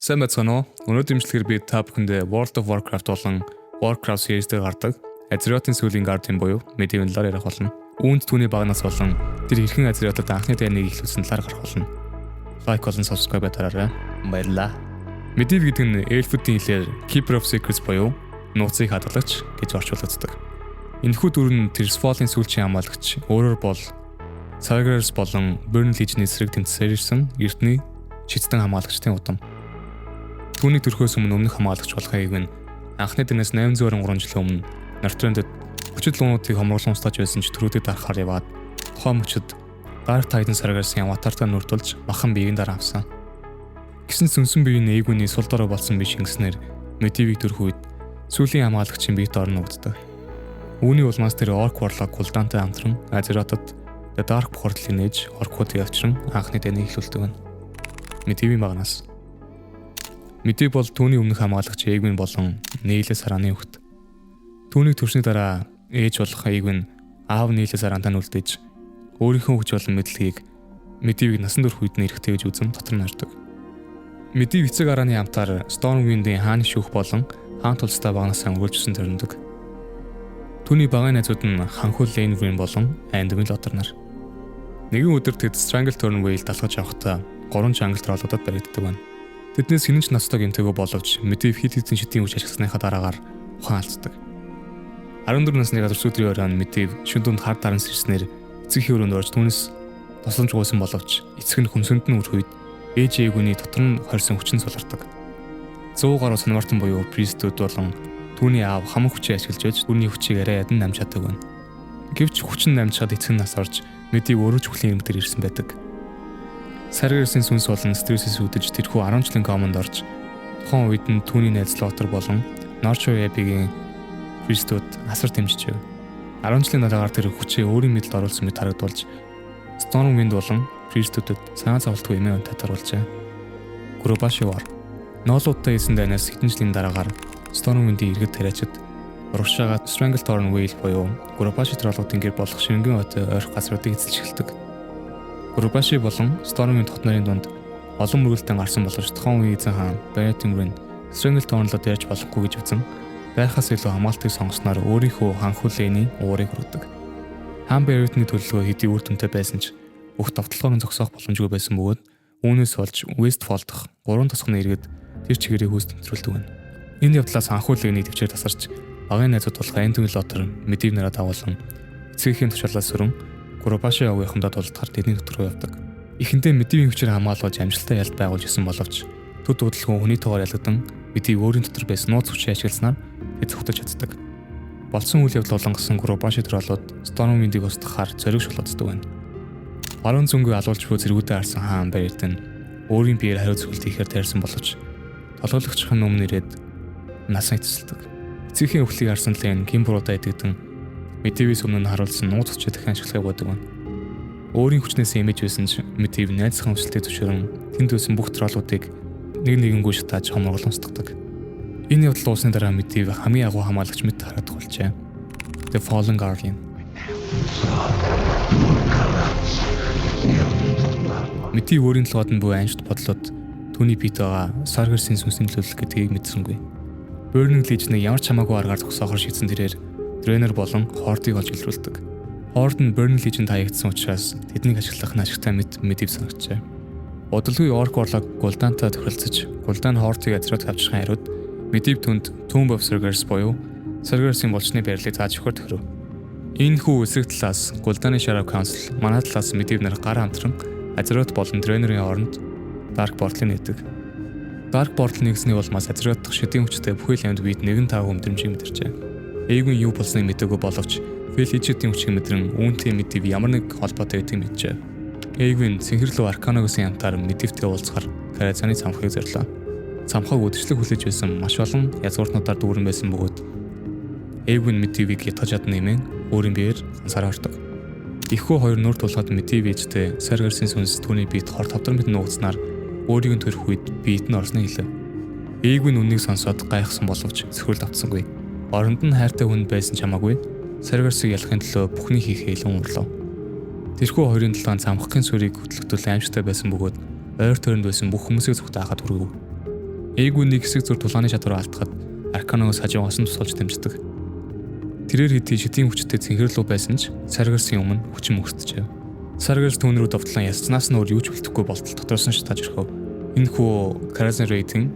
Сайн байцгаана уу? Өнөөдөр имжлэгээр би та бүхэндээ World of Warcraft болон Warcraft series-тэй гардаг Azeroth-ын сүүлийн Guardian буюу Medivh талаар ярих болно. Үүнд түүний багнаас болон тэр хэрхэн Azeroth-д анхны дайныг эхлүүлсэн талаар гарах болно. Like болон subscribe дараарай. Баярлалаа. Medivh гэдэг нь эльфүүдийн хэлээр Keeper of Secrets буюу нууцыг хадгалагч гэж орчуулагддаг. Энэхүү дүр нь Tirsfall-ын сүүлчийн хамгаалагч өөрөөр бол Sargeras болон Burning Legion эсрэг тэмцсээр ирсэн эртний шидсэн хамгаалагчдын удам. Түүний төрхөөс өмнөх хамгаалагч болох аяг нь анхны дэнээс 823 жилийн өмнө Northrend-д хүчит луунуудыг хомруулсан устгаж байсан ч төрөөдөд дарахаар яваад тухайн мөчөд Dark Titan Sargeras-ийн аватартаа нүрдүүлж махан биеийн дараа авсан. Гэсэн сүнсэн биеийн ээгүүний сул дорой болсон биш ингэснээр Medivh төрөх үед сүүлийн хамгаалагчийн биет орно үүддэг. Үүний улмаас тэр Orc Warlock Gul'danтай хамтран Azeroth-д The Dark Portal-ийг нээж оркуудыг авчран анхны дайныг эхлүүлдэг байна. Medivh багнаас Medivh бол түүний өмнөх хамгаалагч Eowyn болон Neil's харааны хүүхэд. Түүнийг төрсний дараа ээж болох Eowyn аав Neil's хараантай нүлдэж өөрийнхөө хүч болон мэдлэгийг Medivh насан турш үед нэрхтэй гэж үзэн дотор нь хардаг. Medivh эцэг арааны хамтаар Stormwind-ийн хааны шүүх болон хаан тулстай багнаас өнгөрүүлжсэн төрөндөг. Түүний багын найзууд нь ханхуй Lenwyn болон Anduin Lothar нар. Нэгэн өдөр тэд Stranglethorn Vale талхаж явахдаа 3 жангл троллуудад баригддаг байна. Тэднээс хинэн ч ностойг эмтэйгөө боловч Medivh хэд хэдэн шидийн хүч ашигласныхаа дараагаар ухаан алддаг. 14 насны газар өдрийн оройн Medivh шүн дунд хар даран сэрснээр эцэг хөрөнд орж түүнээс тосламж гуйсан боловч эцэг нь хөмсөнд нь өрх үед ээж ээгүүний дотор нь хорьсон хүчин сулардаг. 100 гаруй санвартан буюу priestүүд болон түүний аав хамаг хүчээ ашиглаж байж түүний хүчийг арай ядан намж чаддаг байна. Гэвч хүчин намжихад эцэг нь нас орж Medivh өөрөө ч хүлийн ирмэгтэр ирсэн байдаг. Sargeras-ийн сүнс болон стрессээс үүдэж тэрхүү 10 жилийн команд орж тухайн үед нь түүний найз Lothar болон Northrend Abbey-гийн priestүүд асар дэмжижээ. 10 жилийн дараагаар тэр хүчээ өөрийн мэдлд оруулсан мэт харагдуулж Stormwind болон priestүүдэд санаа зовлтгүй эмээ унтаад оруулжээ. Gurubashi War ноолуудтай хийсэн дайнаас хэдэн жилийн дараагаар Stormwind-ийн иргэд тариачид урагшаагаад Stranglethorn Vale буюу Gurubashi троллуудын гэр болох шингэн ойтой ойрхон газруудыг эзэлж эхэлдэг. Gurubashi болон Stormwind хот нарын дунд олон мөргөлтөнд гарсан боловч тухайн үеийн эзэн хаан Barad-ing Stranglethorn-лод ярьж болохгүй гэж үзэн байхаас илүү хамгаалтыг сонгосноор өөрийнхөө ханхуй Lenny уурыг хүргэдэг. Хаан Barad-ийн төлөвлөгөө хэдий үр дүнтэй байсан ч бүх товтлогоог нь зогсоох боломжгүй байсан бөгөөд үүнээс болж Westfall дахь 3 тосгоны иргэд тэр чигээрээ хүйс тэмцрүүлдэг байна. Энэ явдлаас ханхуй Lenny төвчээр тасарч багын найзууд болох Anduin Lothar Medivh нараа дагуулсан эцгийн тушаалаас сөрөн Gurubashi овгийнхандаа тулдахаар тэдний дотор явдаг. Эхэндээ Medivh хүчээр хамгаалж амжилттай ялд байгуулж исэн боловч төд дуудлага хүний тоогоор ялгадан Medivh өөрийн дотор байсан нууц хүчээ ашигласнаар тэд зүгтэж чаддаг. Болсон үйл явдал болонгосон Gurubashi троллууд Stormwind-ийг устгахаар зориг шулууддаг байна. Баруун зөнгөө алуулж буй зэргүүдээ харсан хаан Barad нь өөрийн биеэр хариу зөвлөлт хийхээр тайрсан боловч толгойлогчхон өмнө ирээд насаа эцэлдэг. Эцгийн өвхлийг харсан Len гимбуруудаа идэгдэн Medivh-с өмнө нь харуулсан нууц хүчээ дахин ашиглахыг боддог байна. Өөрийн хүчнээс эмэж байсан ч Medivh найзхан хүчлээ зөвшөөрөн тэнд байсан бүх троллуудыг нэгэнгүй шатааж хомролон устгадаг. Энэ явдал уусны дараа Medivh хамгийн агуу хамгаалагч мэт харагдах болжээ. The Fallen Guardian. Medivh өөрийн толгойд нь буй аншд бодлоод түүний биед байгаа Sargeras-ийн сүнсний төлөвлөлт гэдгийг мэдсэнгүй. Burning Legion-ыг ямар ч хамаагүй аргаар зогсоохоор шийдсэн тэрээр Draenor болон Horde-ыг олж илрүүлдэг. Horde нь Burning Legion-д хаягдсан учраас тэднийг ашиглах нь ашигтай мэт Medivh санагчээ. Удалгүй Orc Warlock Gul'danтай тохиролцож Gul'dan Horde-ыг Azeroth авчихсан хариуд Medivh түнд Tomb of Sargeras буюу Sargeras-ийн болчны байрлалыг зааж өгөхөөр тохиров. Энэ хүү эсрэг талаас Gul'dan-ы Shadow Council манай талаас Medivh нар гар хамтран Azeroth болон Draenor-ийн хооронд Dark Portal-ыг нээдэг. Dark Portal нэгсний улмаас Azeroth дахь шидийн хүчтэй бүхэл амьд биед 1 5 өмдрөмжийг мэдэрчээ. Eowyn юу болсныг мэдээгүй боловч Felicityийн хүчийг мэдрэн үүнтэй Medivh ямар нэг холбоотой гэдгийг мэджээ. Eowyn Синхэрлүү Arcanogos-ийн хамтаар Medivh-тэй уулзахаар Karazhan-ы цамхыг зорилоо. Цамхаг үдшилэг хүлээж байсан маш олон язгууртнуудаар дүүрэн байсан бөгөөд Eowyn Medivh-ийг ятгаж чадна нэмэн өөрийн биеэр ансаараа ордог. Ихүү хоёр нүр тулахад Medivh ээжтэй Sargeras-ийн сүнс түүний биед хор тавдар мэт нуугдснаар өөрийг нь төрөх үед биед нь орсныг хэлв. Eowyn үннийг сонсоод гайхсан боловч зөвхөрл автсангүй. Оронд нь хайртай хүн байсан ч хамаагүй Sargeras-ыг ялахын төлөө бүхнийг хийхээ илүүн урлав. Тэрхүү хоёрын талаан цамхгийн сүрийг хөтлөгдөл аимшигтай байсан бөгөөд ойр тойронд байсан бүх хүмүүсийг зүгт хаахад хүргэв. Эйгүний хэсэг зур тулааны чадвараа алдахад Арканогоос хажуугаас нь тусалж дэмждэг. Тэрээр хэдий шидийн хүчтэй цэнхэрлүү байсан ч Sargeras-ийн өмнө хүчин мөхсдөжээ. Sargeras түүн рүү довтлон яснаас нь өөр юу ч үлдэхгүй болтол дотроос нь шатааж ирэв. Энэ хүү Karazhan Raid-ийн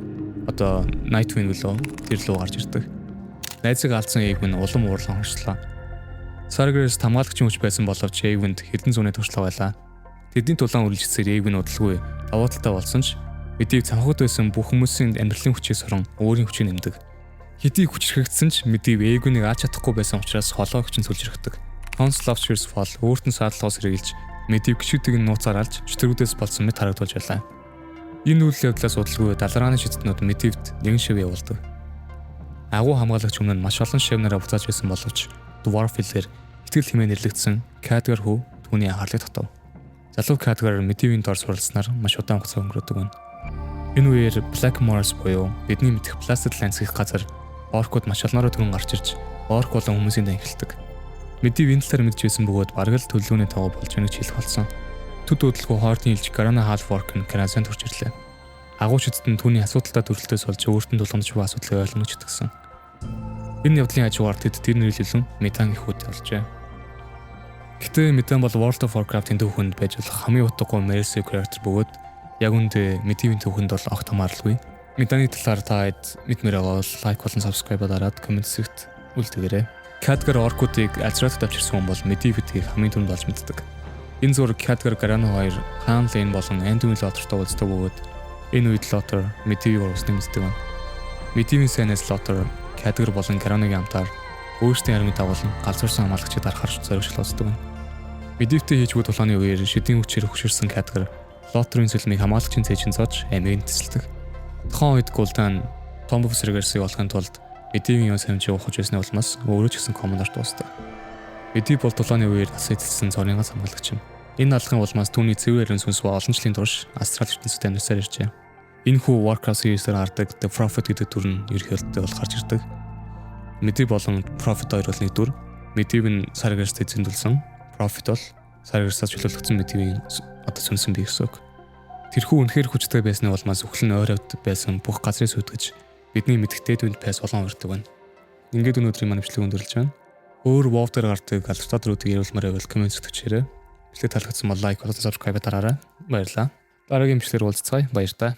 одоо Nightwing лөө тэр лөө гарч ирдэг. Найзыг алдсан Эйгүн улам уурлан хоншлоо. Sargeras хамгаалагчийн хүч байсан боловч Эйгүнд хэдэн зууны туршлага байлаа. Тэдний тулаан үржилсээр Эйгүн удалгүй даваа талтай болсон ч Medivh цамхагт байсан бүх хүмүүсийн амьдралын хүчээс орон өөрийн хүчийг нэмдэг. Хэдий хүч хэрэгцсэн ч Medivh Эйгүнийг ааж чадахгүй байсан учраас холоо хүчин сүлжирхдэг. Consul's Fall өөртөө саадлахаас хэрэгжилж Medivh гişүүдийг нь нууцаар алж чөтгөрүүдээс болсон мэт харагдуулж байлаа. Энэ үйл явдлаас удалгүй далрааны шидтнүүд Medivhд нэгэн шив явуулдаг. Агуу хамгаалагч өмнө нь маш олон шивнараа буцааж байсан боловч Dwarfil-ээр итгэл хэмээн нэрлэгдсэн Khadgar хүү түүний анхаарлыг татав. Залуу Khadgar Medivh-ийн дор суралцсанаар маш удаан хугацаа өнгөрөөдөг байна. Энэ үеэр Black Moors буюу бидний мэдэх Blasted Lands гэх газар оркууд маш олноороо түрэн гарч ирж орк болон хүмүүсийн дан эхэлдэг. Medivh энэ талаар мэдж байсан бөгөөд бараг л төлөвлөгөөний таваа болж байгааг хэлэх болсон. Төд хөдөлгөө Horde-ийн элч Garana Half-Orc нь Karazhan төрж ирлээ. Агуу шидтэн нь түүний асуудалтай төрөлтөөс олж өөртөө тулгамдж буй асуудлыг ойлгоно ч гэсэн. Энэ явдлын хажуугаар тэд тэр нэрлэлэн Medan их үт болжээ. Гэтэ Medan бол World of Warcraft-ийн төвхөнд байж болох хамгийн утгагүй mercenary character бөгөөд яг үндэ Medivh-ийн төвхөнд бол огт хамааралгүй. Medan-ы талаар та хэд мэдмээр байгаа бол лайк болон subscribe дараад комент хэсэгт үлдээгээрэй. Khadgar оркуудыг Azeroth-д авчирсан хүн бол Medivh-ийг хамгийн түрүүнд болж мэддэг. Энэ зураг Khadgar Garana 2 Khan Lane болон Anduin Lothar-тай уулздаг бөгөөд энэ үед Lothar Medivh-ийг уусны мэддэг байна. Medivh-ийн сайнаас Lothar Khadgar болон Garana-гийн амтаар өөрсдийн армид дагуулan галзуурсан хамгаалагчид арахаар зоригшлоосдог байна. Medivh-тэй хийж буй тулааны үеэр шидийн хүчээр хөшөрсөн Khadgar Lothar-ын сүлмийг хамгаалагчийн цээжин зоож амийг тесэлдэг. Тухайн үед Gul'dan Tomb of Sargeras-ыг олохын тулд Medivh-ийн ёс хамжиг ухаж байсны улмаас өөрөө ч гэсэн командор дуусдаг. Medivh бол тулааны үеэр асаа эзэлсэн цорынхаа хамгаалагч юм. Энэ алхахын улмаас түүний цэвэр ариун сүнс ба олон жилийн турш астрал ертөнцид амьдарсаар иржээ. Энэ хүү Warcraft series-ээр гардаг The Prophet гэдэг дүр нь ерөнхийдөө бол гарч ирдэг. Medivh болон Prophet хоёр бол нэг дүр. Medivh нь Sargeras-тэй зөндөлсөн. Prophet бол Sargeras-аас чөлөөлөгдсөн Medivh-ийн одоо сүнсэн бий гэсэн үг. Тэрхүү үнэхээр хүчтэй байсны улмаас өхлөн ойроод байсан бүх газрыг сүтгэж бидний мэдхтэй дүнд пайс олон урддаг байна. Ингээд өнөөдрийн манай бичлэг өндөрлөж байна. Өөр WoW дээр гардаг алдартай дүрүүдийг ярилцмаар байвал комент зүтгэжээрэй. Бичлэг таалагдсан бол лайк болон subscribe дараарай. Баярлалаа. Дараагийн бичлэгээр уулзцгаая. Баяр та.